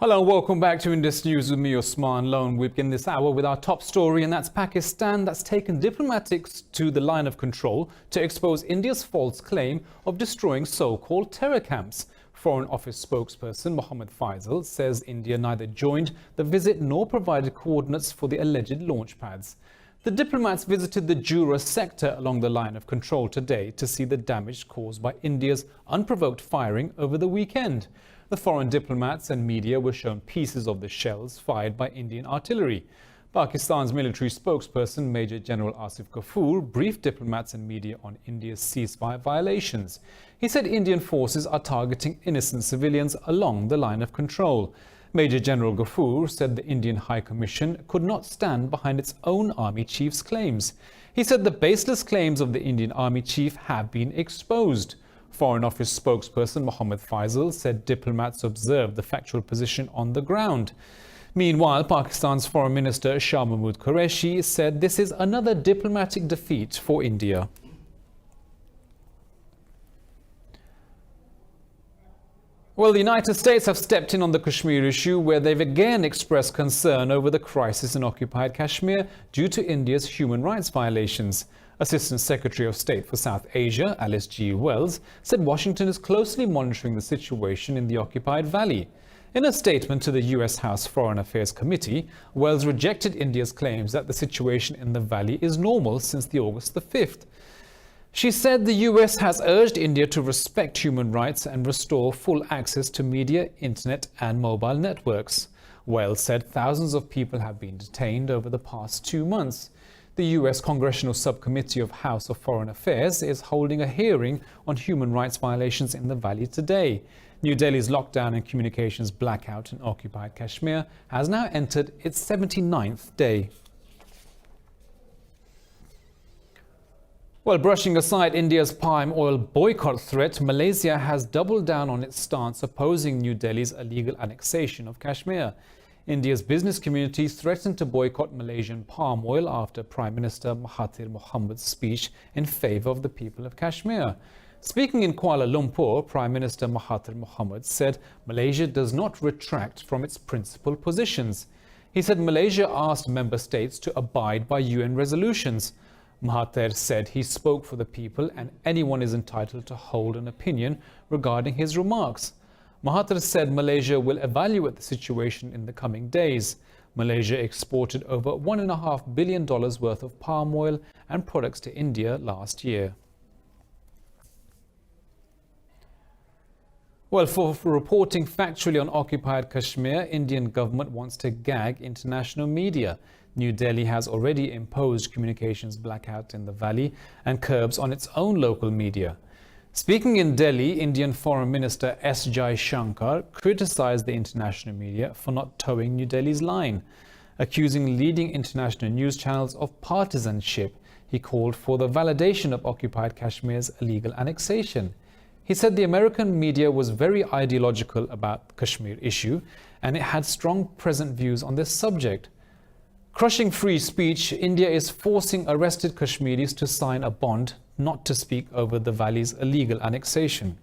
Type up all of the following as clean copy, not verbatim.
Hello and welcome back to Indus News with me, Osman Lone. We begin this hour with our top story, and that's Pakistan that's taken diplomatics to the line of control to expose India's false claim of destroying so-called terror camps. Foreign Office spokesperson Mohammed Faisal says India neither joined the visit nor provided coordinates for the alleged launch pads. The diplomats visited the Jura sector along the line of control today to see the damage caused by India's unprovoked firing over the weekend. The foreign diplomats and media were shown pieces of the shells fired by Indian artillery. Pakistan's military spokesperson Major General Asif Ghafoor briefed diplomats and media on India's ceasefire violations. He said Indian forces are targeting innocent civilians along the line of control. Major General Ghafoor said the Indian High Commission could not stand behind its own army chief's claims. He said the baseless claims of the Indian army chief have been exposed. Foreign Office spokesperson Mohammed Faisal said diplomats observed the factual position on the ground. Meanwhile, Pakistan's Foreign Minister Shah Mahmood Qureshi said this is another diplomatic defeat for India. Well, the United States have stepped in on the Kashmir issue, where they've again expressed concern over the crisis in occupied Kashmir due to India's human rights violations. Assistant Secretary of State for South Asia, Alice G. Wells, said Washington is closely monitoring the situation in the occupied valley. In a statement to the U.S. House Foreign Affairs Committee, Wells rejected India's claims that the situation in the valley is normal since the August the 5th. She said the U.S. has urged India to respect human rights and restore full access to media, internet and mobile networks. Wells said thousands of people have been detained over the past 2 months. The U.S. Congressional Subcommittee of House of Foreign Affairs is holding a hearing on human rights violations in the valley today. New Delhi's lockdown and communications blackout in occupied Kashmir has now entered its 79th day. Well, brushing aside India's palm oil boycott threat, Malaysia has doubled down on its stance opposing New Delhi's illegal annexation of Kashmir. India's business community threatened to boycott Malaysian palm oil after Prime Minister Mahathir Mohamed's speech in favour of the people of Kashmir. Speaking in Kuala Lumpur, Prime Minister Mahathir Mohamed said Malaysia does not retract from its principal positions. He said Malaysia asked member states to abide by UN resolutions. Mahathir said he spoke for the people and anyone is entitled to hold an opinion regarding his remarks. Mahathir said Malaysia will evaluate the situation in the coming days. Malaysia exported over $1.5 billion worth of palm oil and products to India last year. Well, for reporting factually on occupied Kashmir, Indian government wants to gag international media. New Delhi has already imposed communications blackout in the valley and curbs on its own local media. Speaking in Delhi, Indian Foreign Minister S. Jai Shankar criticized the international media for not towing New Delhi's line. Accusing leading international news channels of partisanship, he called for the validation of occupied Kashmir's illegal annexation. He said the American media was very ideological about the Kashmir issue and it had strong present views on this subject. Crushing free speech, India is forcing arrested Kashmiris to sign a bond not to speak over the valley's illegal annexation.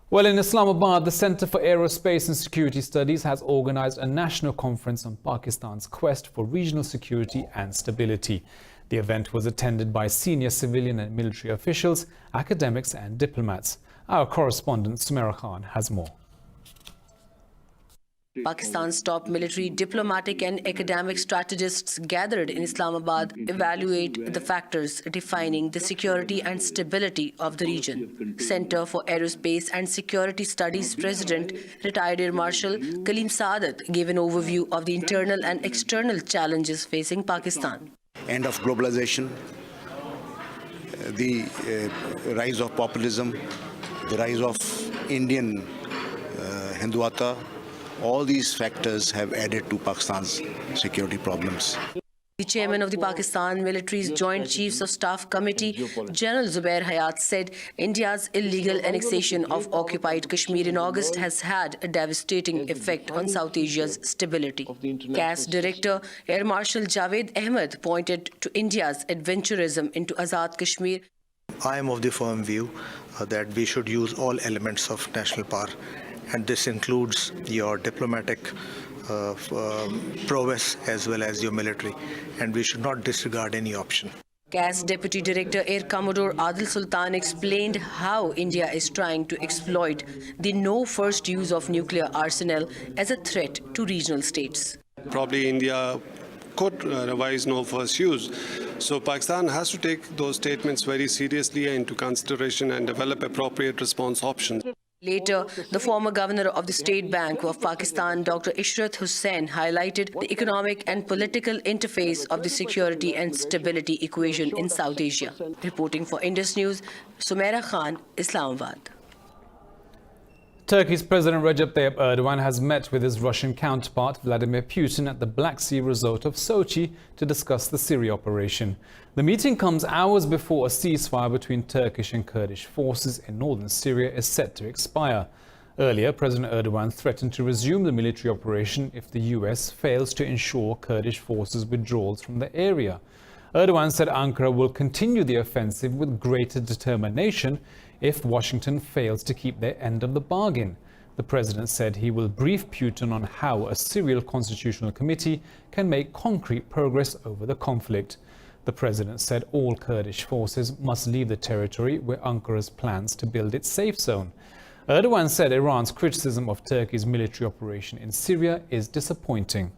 Well, in Islamabad, the Centre for Aerospace and Security Studies has organized a national conference on Pakistan's quest for regional security and stability. The event was attended by senior civilian and military officials, academics and diplomats. Our correspondent Sumaira Khan has more. Pakistan's top military, diplomatic and academic strategists gathered in Islamabad evaluate the factors defining the security and stability of the region. Center for Aerospace and Security Studies President, retired Air Marshal Kaleem Saadat, gave an overview of the internal and external challenges facing Pakistan. End of globalization, the rise of populism, the rise of Indian Hindutva. All these factors have added to Pakistan's security problems. The chairman of the Pakistan Military's Joint Chiefs of Staff Committee, General Zubair Hayat, said India's illegal annexation of occupied Kashmir in August has had a devastating effect on South Asia's stability. CAS Director Air Marshal Javed Ahmed pointed to India's adventurism into Azad Kashmir. I am of the firm view that we should use all elements of national power, and this includes your diplomatic prowess as well as your military, and we should not disregard any option. CAS Deputy Director Air Commodore Adil Sultan explained how India is trying to exploit the no first use of nuclear arsenal as a threat to regional states. Probably India could revise no first use. So Pakistan has to take those statements very seriously into consideration and develop appropriate response options. Later, the former governor of the State Bank of Pakistan, Dr. Ishrat Hussain, highlighted the economic and political interface of the security and stability equation in South Asia. Reporting for Indus News, Sumaira Khan, Islamabad. Turkey's President Recep Tayyip Erdogan has met with his Russian counterpart Vladimir Putin at the Black Sea resort of Sochi to discuss the Syria operation. The meeting comes hours before a ceasefire between Turkish and Kurdish forces in northern Syria is set to expire. Earlier, President Erdogan threatened to resume the military operation if the US fails to ensure Kurdish forces' withdrawals from the area. Erdogan said Ankara will continue the offensive with greater determination if Washington fails to keep their end of the bargain. The president said he will brief Putin on how a Syrian constitutional committee can make concrete progress over the conflict. The president said all Kurdish forces must leave the territory where Ankara's plans to build its safe zone. Erdogan said Iran's criticism of Turkey's military operation in Syria is disappointing.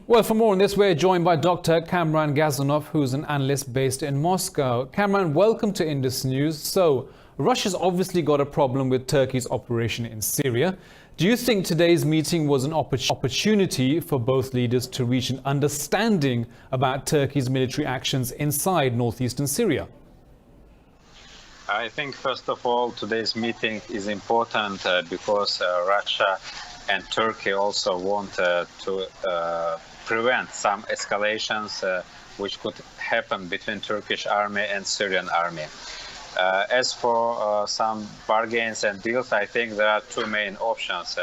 Well, for more on this, we're joined by Dr. Kamran Gazanov, who's an analyst based in Moscow. Kamran, welcome to Indus News. So, Russia's obviously got a problem with Turkey's operation in Syria. Do you think today's meeting was an opportunity for both leaders to reach an understanding about Turkey's military actions inside northeastern Syria? I think, first of all, today's meeting is important because Russia and Turkey also want to prevent some escalations which could happen between Turkish army and Syrian army. As for some bargains and deals, I think there are two main options.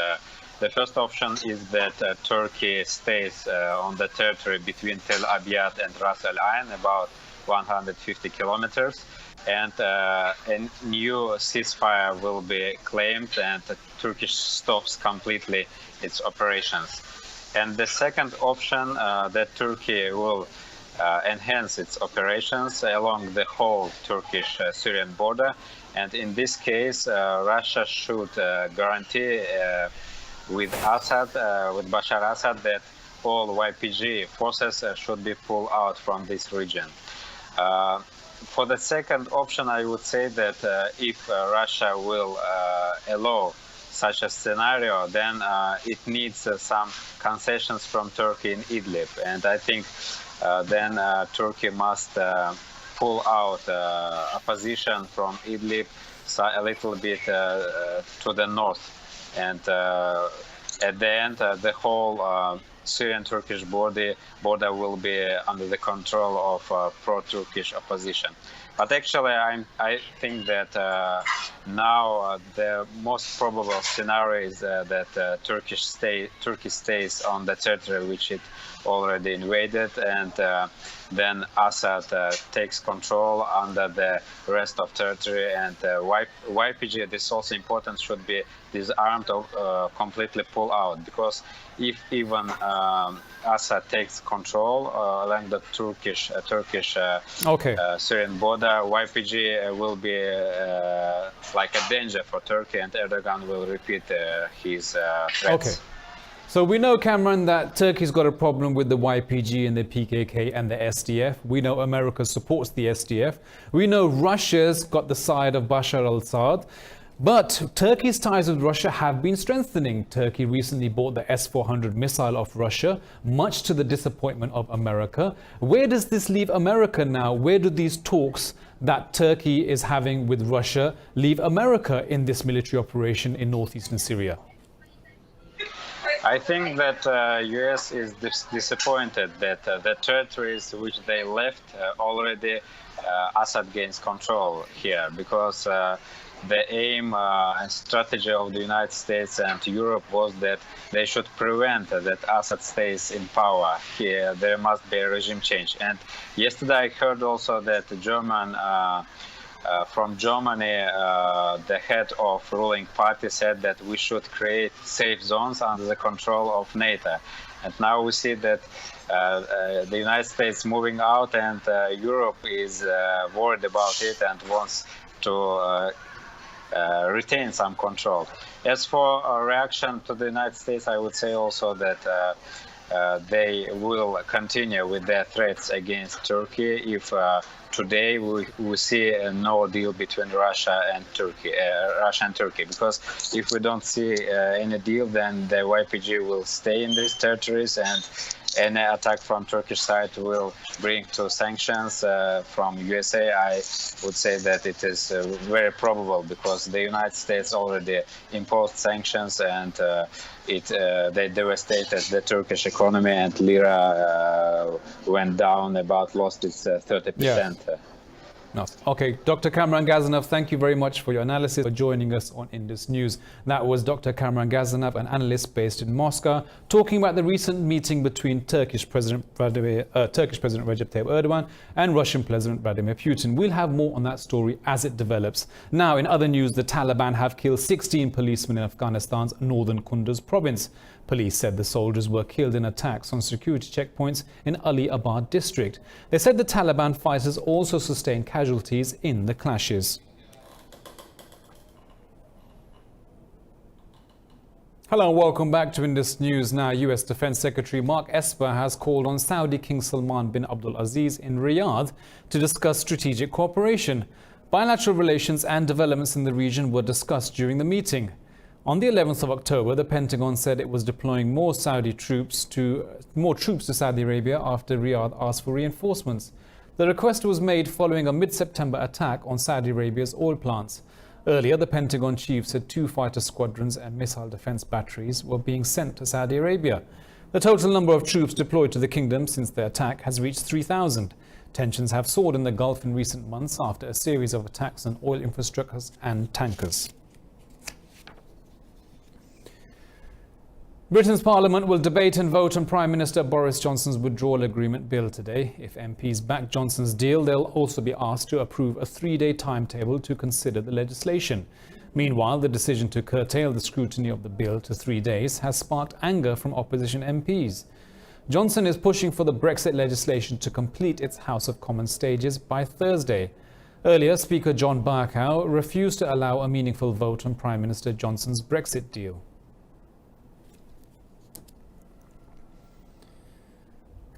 The first option is that Turkey stays on the territory between Tel Abyad and Ras Al Ain, about 150 kilometers, and a new ceasefire will be claimed and Turkish stops completely its operations. And the second option, that Turkey will enhance its operations along the whole Turkish-Syrian border. And in this case, Russia should guarantee with Bashar Assad, that all YPG forces should be pulled out from this region. For the second option, I would say that if Russia will allow such a scenario, then it needs some concessions from Turkey in Idlib. And I think then Turkey must pull out opposition from Idlib a little bit to the north. And at the end, the whole Syrian-Turkish border will be under the control of pro-Turkish opposition. But actually, I think that now the most probable scenario is that Turkey stays on the territory which it already invaded, and then Assad takes control under the rest of territory, and YPG, this is also important, should be disarmed or completely pull out, because if even Assad takes control along the Turkish-Syrian border, YPG will be like a danger for Turkey, and Erdogan will repeat his threats. Okay. So we know, Cameron, that Turkey's got a problem with the YPG and the PKK and the SDF. We know America supports the SDF. We know Russia's got the side of Bashar al-Assad. But Turkey's ties with Russia have been strengthening. Turkey recently bought the S-400 missile of Russia, much to the disappointment of America. Where does this leave America now? Where do these talks that Turkey is having with Russia leave America in this military operation in northeastern Syria? I think that U.S. is disappointed that the territories which they left already Assad gains control here, because the aim and strategy of the United States and Europe was that they should prevent that Assad stays in power. Here, there must be a regime change. And yesterday I heard also that the from Germany, the head of ruling party said that we should create safe zones under the control of NATO. And now we see that the United States moving out, and Europe is worried about it and wants to retain some control. As for a reaction to the United States, I would say also that they will continue with their threats against Turkey if today we see no deal between Russia and Turkey, because if we don't see any deal, then the YPG will stay in these territories, and any attack from Turkish side will bring to sanctions from USA. I would say that it is very probable, because the United States already imposed sanctions, and they devastated the Turkish economy, and lira went down, lost its 30%. Yeah. No. Okay, Dr. Kamran Gazanov, thank you very much for your analysis, for joining us on Indus News. That was Dr. Kamran Gazanov, an analyst based in Moscow, talking about the recent meeting between Turkish President Recep Tayyip Erdogan and Russian President Vladimir Putin. We'll have more on that story as it develops. Now, in other news, the Taliban have killed 16 policemen in Afghanistan's northern Kunduz province. Police said the soldiers were killed in attacks on security checkpoints in Ali Abad district. They said the Taliban fighters also sustained casualties in the clashes. Hello and welcome back to Indus News. Now, US Defense Secretary Mark Esper has called on Saudi King Salman bin Abdul Aziz in Riyadh to discuss strategic cooperation. Bilateral relations and developments in the region were discussed during the meeting. On the 11th of October, the Pentagon said it was deploying more troops to Saudi Arabia after Riyadh asked for reinforcements. The request was made following a mid-September attack on Saudi Arabia's oil plants. Earlier, the Pentagon chief said 2 fighter squadrons and missile defense batteries were being sent to Saudi Arabia. The total number of troops deployed to the kingdom since the attack has reached 3,000. Tensions have soared in the Gulf in recent months after a series of attacks on oil infrastructures and tankers. Britain's Parliament will debate and vote on Prime Minister Boris Johnson's withdrawal agreement bill today. If MPs back Johnson's deal, they'll also be asked to approve a 3-day timetable to consider the legislation. Meanwhile, the decision to curtail the scrutiny of the bill to 3 days has sparked anger from opposition MPs. Johnson is pushing for the Brexit legislation to complete its House of Commons stages by Thursday. Earlier, Speaker John Bercow refused to allow a meaningful vote on Prime Minister Johnson's Brexit deal.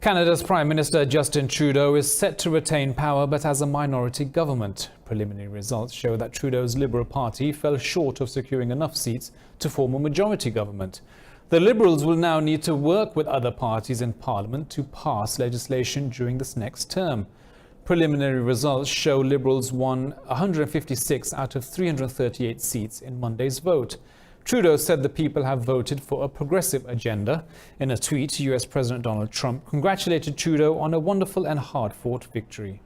Canada's Prime Minister Justin Trudeau is set to retain power but as a minority government. Preliminary results show that Trudeau's Liberal Party fell short of securing enough seats to form a majority government. The Liberals will now need to work with other parties in Parliament to pass legislation during this next term. Preliminary results show Liberals won 156 out of 338 seats in Monday's vote. Trudeau said the people have voted for a progressive agenda. In a tweet, US President Donald Trump congratulated Trudeau on a wonderful and hard-fought victory.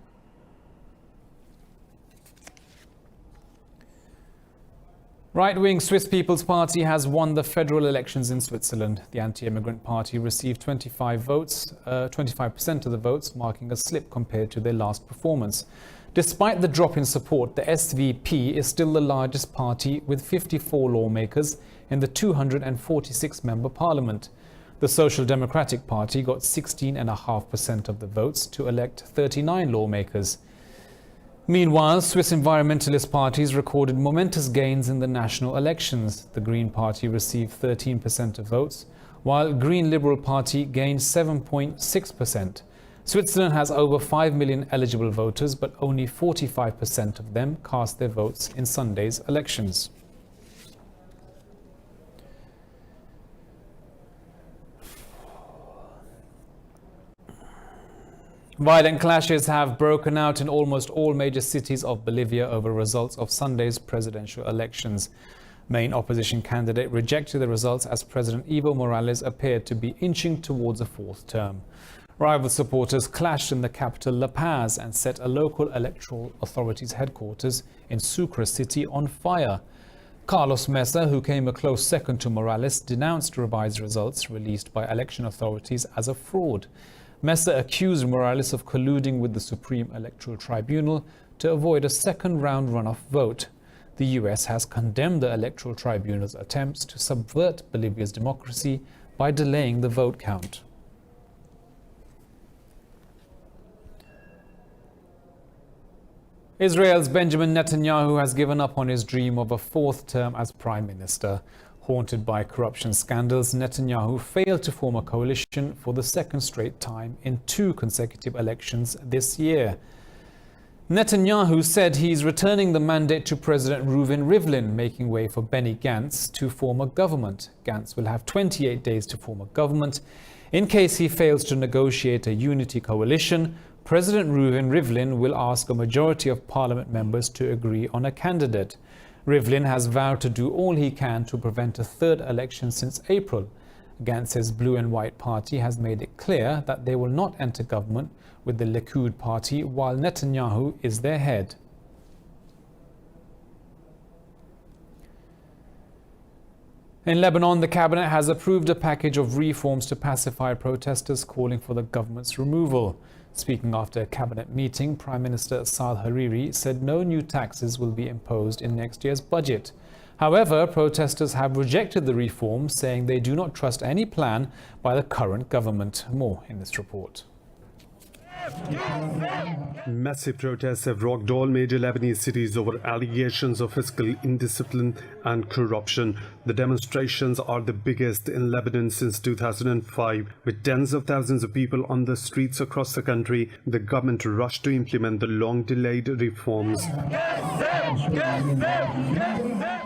Right-wing Swiss People's Party has won the federal elections in Switzerland. The anti-immigrant party received 25% of the votes, marking a slip compared to their last performance. Despite the drop in support, the SVP is still the largest party with 54 lawmakers in the 246-member parliament. The Social Democratic Party got 16.5% of the votes to elect 39 lawmakers. Meanwhile, Swiss environmentalist parties recorded momentous gains in the national elections. The Green Party received 13% of votes, while Green Liberal Party gained 7.6%. Switzerland has over 5 million eligible voters, but only 45% of them cast their votes in Sunday's elections. Violent clashes have broken out in almost all major cities of Bolivia over results of Sunday's presidential elections. Main opposition candidate rejected the results as President Evo Morales appeared to be inching towards a fourth term. Rival supporters clashed in the capital La Paz and set a local electoral authority's headquarters in Sucre City on fire. Carlos Mesa, who came a close second to Morales, denounced revised results released by election authorities as a fraud. Mesa accused Morales of colluding with the Supreme Electoral Tribunal to avoid a second-round runoff vote. The US has condemned the Electoral Tribunal's attempts to subvert Bolivia's democracy by delaying the vote count. Israel's Benjamin Netanyahu has given up on his dream of a fourth term as prime minister. Haunted by corruption scandals, Netanyahu failed to form a coalition for the second straight time in 2 consecutive elections this year. Netanyahu said he's returning the mandate to President Reuven Rivlin, making way for Benny Gantz to form a government. Gantz will have 28 days to form a government. In case he fails to negotiate a unity coalition, President Reuven Rivlin will ask a majority of parliament members to agree on a candidate. Rivlin has vowed to do all he can to prevent a third election since April. Gantz's Blue and White Party has made it clear that they will not enter government with the Likud party while Netanyahu is their head. In Lebanon, the cabinet has approved a package of reforms to pacify protesters calling for the government's removal. Speaking after a cabinet meeting, Prime Minister Saad Hariri said no new taxes will be imposed in next year's budget. However, protesters have rejected the reforms, saying they do not trust any plan by the current government. More in this report. Massive protests have rocked all major Lebanese cities over allegations of fiscal indiscipline and corruption. The demonstrations are the biggest in Lebanon since 2005. With tens of thousands of people on the streets across the country, the government rushed to implement the long-delayed reforms.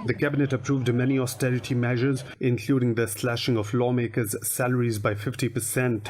The cabinet approved many austerity measures, including the slashing of lawmakers' salaries by 50%.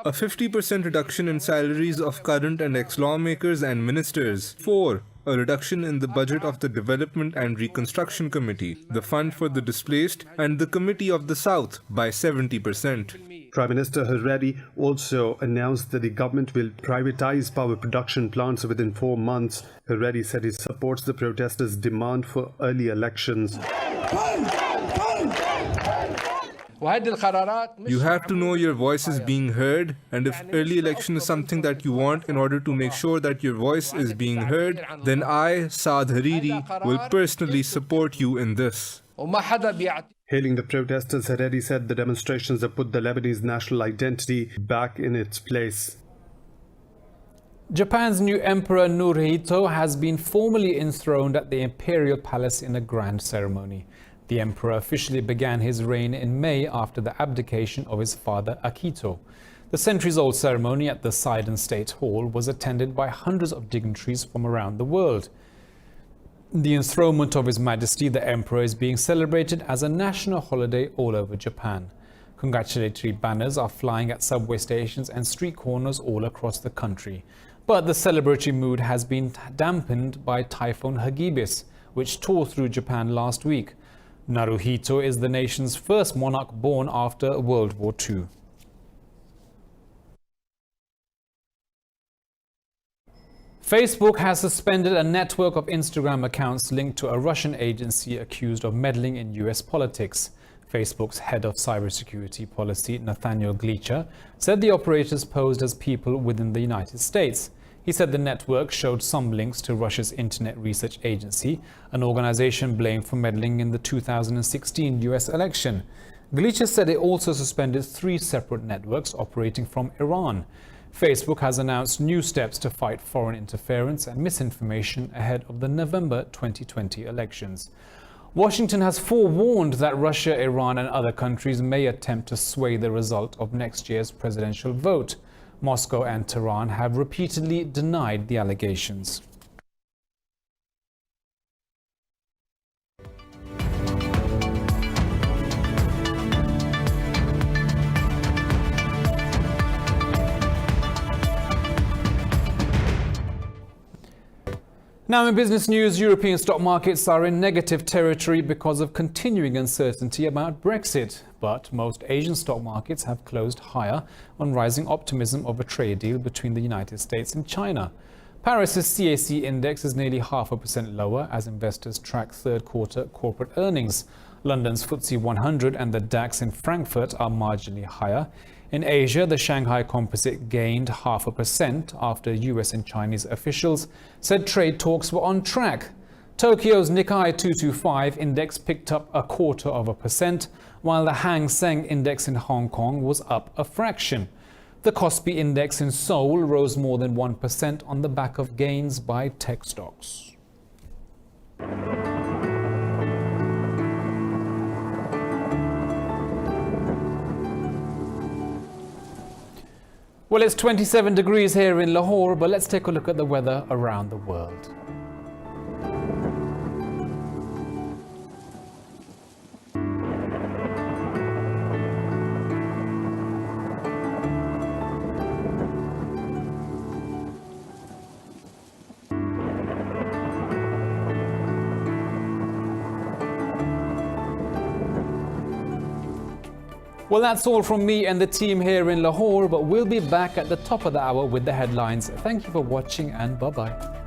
A 50% reduction in salaries of current and ex-lawmakers and ministers. 4. A reduction in the budget of the Development and Reconstruction Committee, the Fund for the Displaced, and the Committee of the South by 70%. Prime Minister Hariri also announced that the government will privatize power production plants within 4 months. Hariri said he supports the protesters' demand for early elections. You have to know your voice is being heard, and if early election is something that you want in order to make sure that your voice is being heard, then I, Saad Hariri, will personally support you in this. Hailing the protesters, Hariri said the demonstrations have put the Lebanese national identity back in its place. Japan's new Emperor Naruhito has been formally enthroned at the Imperial Palace in a grand ceremony. The emperor officially began his reign in May after the abdication of his father Akito. The centuries-old ceremony at the Sidon State Hall was attended by hundreds of dignitaries from around the world. The enthronement of His Majesty the Emperor is being celebrated as a national holiday all over Japan. Congratulatory banners are flying at subway stations and street corners all across the country. But the celebratory mood has been dampened by Typhoon Hagibis, which tore through Japan last week. Naruhito is the nation's first monarch born after World War II. Facebook has suspended a network of Instagram accounts linked to a Russian agency accused of meddling in US politics. Facebook's head of cybersecurity policy, Nathaniel Gleacher, said the operators posed as people within the United States. He said the network showed some links to Russia's Internet Research Agency, an organization blamed for meddling in the 2016 US election. Gleacher said it also suspended 3 separate networks operating from Iran. Facebook has announced new steps to fight foreign interference and misinformation ahead of the November 2020 elections. Washington has forewarned that Russia, Iran and other countries may attempt to sway the result of next year's presidential vote. Moscow and Tehran have repeatedly denied the allegations. Now in business news, European stock markets are in negative territory because of continuing uncertainty about Brexit. But most Asian stock markets have closed higher on rising optimism of a trade deal between the United States and China. Paris's CAC index is nearly 0.5% lower as investors track third quarter corporate earnings. London's FTSE 100 and the DAX in Frankfurt are marginally higher. In Asia, the Shanghai Composite gained 0.5% after US and Chinese officials said trade talks were on track. Tokyo's Nikkei 225 index picked up 0.25%, while the Hang Seng index in Hong Kong was up a fraction. The Kospi index in Seoul rose more than 1% on the back of gains by tech stocks. Well, it's 27 degrees here in Lahore, but let's take a look at the weather around the world. Well, that's all from me and the team here in Lahore, but we'll be back at the top of the hour with the headlines. Thank you for watching and bye-bye.